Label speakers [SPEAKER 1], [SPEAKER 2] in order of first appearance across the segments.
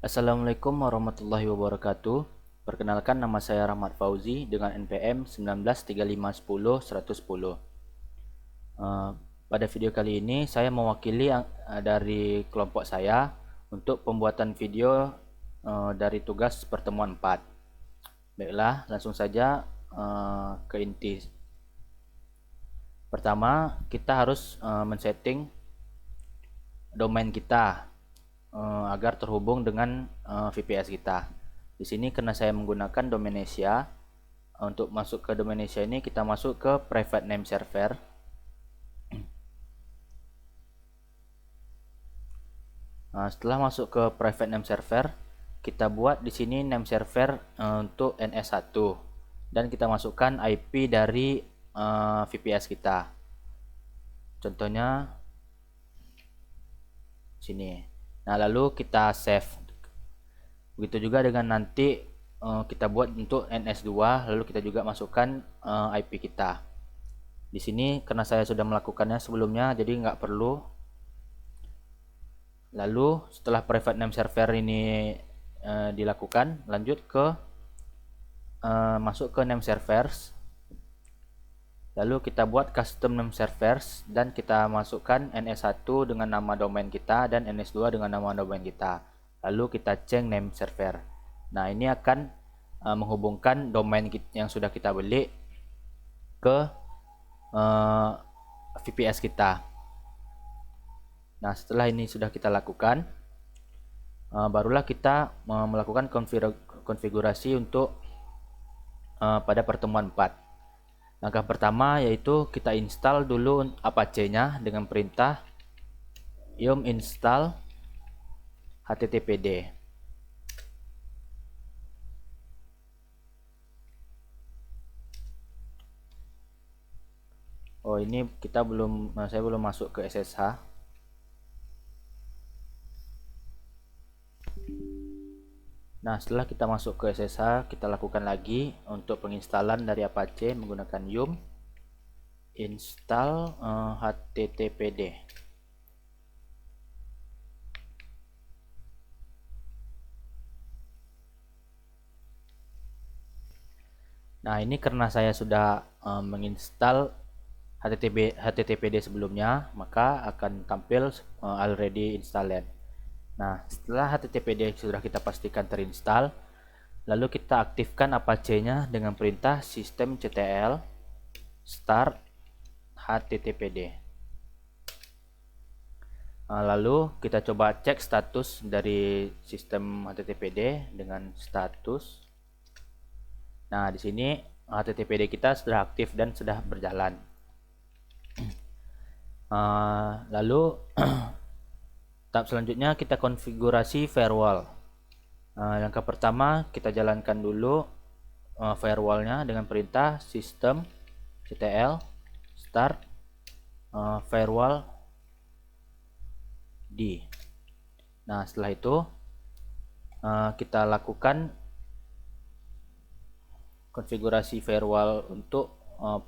[SPEAKER 1] Assalamualaikum warahmatullahi wabarakatuh. Perkenalkan, nama saya Rahmat Fauzi dengan NPM 193510-110. Pada video kali ini saya mewakili dari kelompok saya untuk pembuatan video dari tugas pertemuan 4. Baiklah, langsung saja ke inti. Pertama, kita harus men-setting domain kita agar terhubung dengan VPS kita. Di sini karena saya menggunakan Domain-Asia, untuk masuk ke Domain-Asia ini kita masuk ke private name server. Setelah masuk ke private name server, kita buat di sini name server untuk NS1 dan kita masukkan IP dari VPS kita. Contohnya sini. Nah, lalu kita save. Begitu juga dengan nanti kita buat untuk NS2, lalu kita juga masukkan IP kita. Di sini karena saya sudah melakukannya sebelumnya, jadi nggak perlu. Lalu setelah private name server ini dilakukan, lanjut ke masuk ke name servers. Lalu kita buat custom name servers dan kita masukkan NS1 dengan nama domain kita dan NS2 dengan nama domain kita. Lalu kita change name server. Nah, ini akan menghubungkan domain yang sudah kita beli ke VPS kita. Nah, setelah ini sudah kita lakukan, barulah kita melakukan konfigurasi untuk pada pertemuan 4. Langkah pertama yaitu kita install dulu Apache-nya dengan perintah yum install httpd. Oh, ini saya belum masuk ke SSH. Nah, setelah kita masuk ke SSH, kita lakukan lagi untuk penginstalan dari Apache menggunakan yum install httpd. Nah, ini karena saya sudah menginstal HTTPD sebelumnya, maka akan tampil already installed. Nah, setelah HTTPD sudah kita pastikan terinstall, lalu kita aktifkan Apache-nya dengan perintah systemctl start httpd. Lalu kita coba cek status dari sistem HTTPD dengan status. Nah, di sini HTTPD kita sudah aktif dan sudah berjalan. Lalu tahap selanjutnya kita konfigurasi firewall. Langkah pertama kita jalankan dulu firewallnya dengan perintah systemctl start firewall d. Nah, setelah itu kita lakukan konfigurasi firewall untuk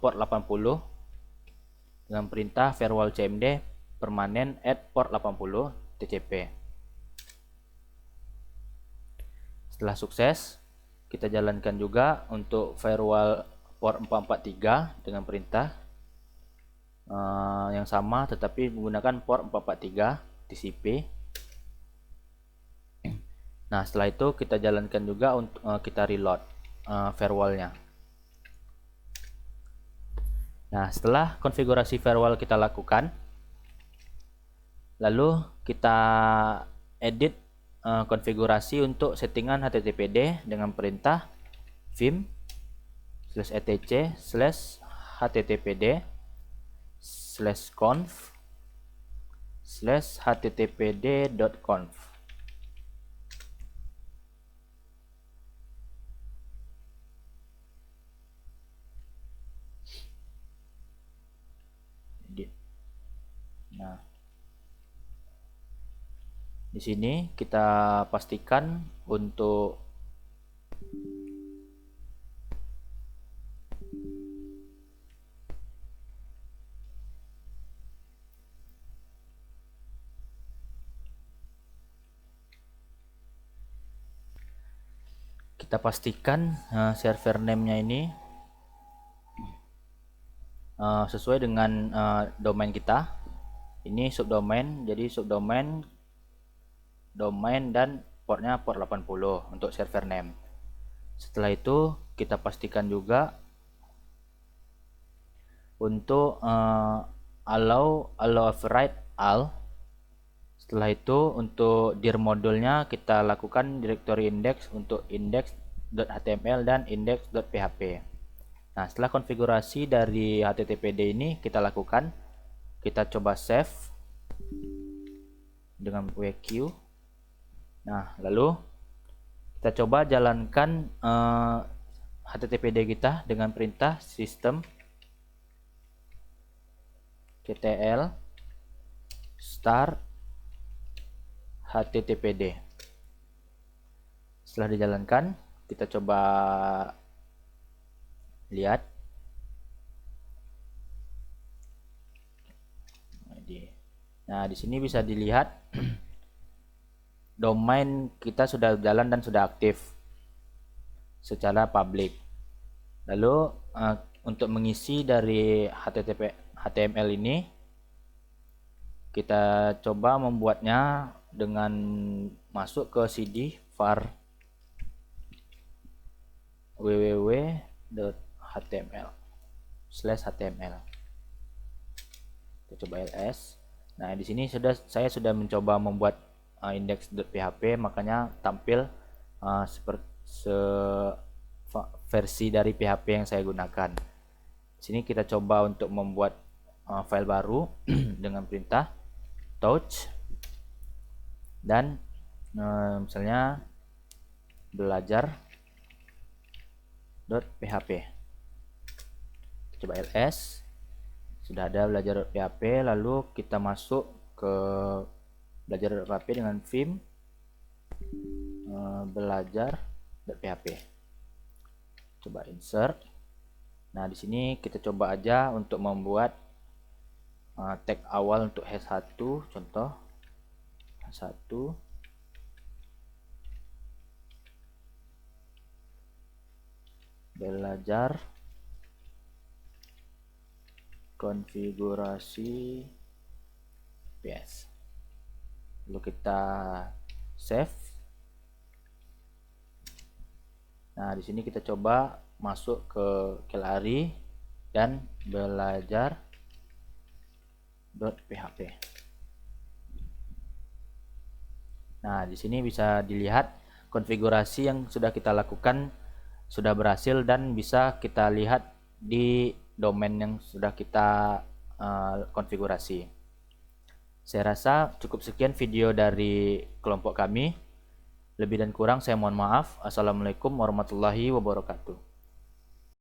[SPEAKER 1] port 80 dengan perintah firewall cmd permanen at port 80 tcp. Setelah sukses, kita jalankan juga untuk firewall port 443 dengan perintah yang sama tetapi menggunakan port 443 TCP. Nah, setelah itu kita jalankan juga untuk kita reload firewallnya. Nah, setelah konfigurasi firewall kita lakukan, lalu kita edit konfigurasi untuk settingan HTTPD dengan perintah vim/etc/httpd/conf/httpd.conf. Nah, di sini kita pastikan untuk kita pastikan server name-nya ini sesuai dengan domain kita. Ini subdomain, jadi subdomain, domain, dan portnya port 80 untuk server name. Setelah itu kita pastikan juga untuk allow override all. Setelah itu untuk dir modulnya kita lakukan directory index untuk index.html dan index.php. Nah, setelah konfigurasi dari httpd ini kita lakukan, kita coba save dengan wq. Nah, lalu kita coba jalankan httpd kita dengan perintah system ctl start httpd. Setelah dijalankan, kita coba lihat. Nah, di sini bisa dilihat domain kita sudah jalan dan sudah aktif secara public. Lalu untuk mengisi dari HTML ini, kita coba membuatnya dengan masuk ke cd var www.html/html. Kita coba ls. Nah, di sini saya sudah mencoba membuat index.php, makanya tampil seperti versi dari PHP yang saya gunakan. Di sini kita coba untuk membuat file baru dengan perintah touch dan misalnya belajar.php. Coba ls. Sudah ada belajar.php, lalu kita masuk ke belajar.php dengan theme belajar.php. Coba insert. Nah, di sini kita coba aja untuk membuat tag awal untuk h1, contoh h1 belajar konfigurasi PS. Lalu kita save. Nah, di sini kita coba masuk ke kelari dan belajar.php. Nah, di sini bisa dilihat konfigurasi yang sudah kita lakukan sudah berhasil dan bisa kita lihat di domain yang sudah kita konfigurasi. Saya rasa cukup sekian video dari kelompok kami. Lebih dan kurang saya mohon maaf. Assalamualaikum warahmatullahi wabarakatuh.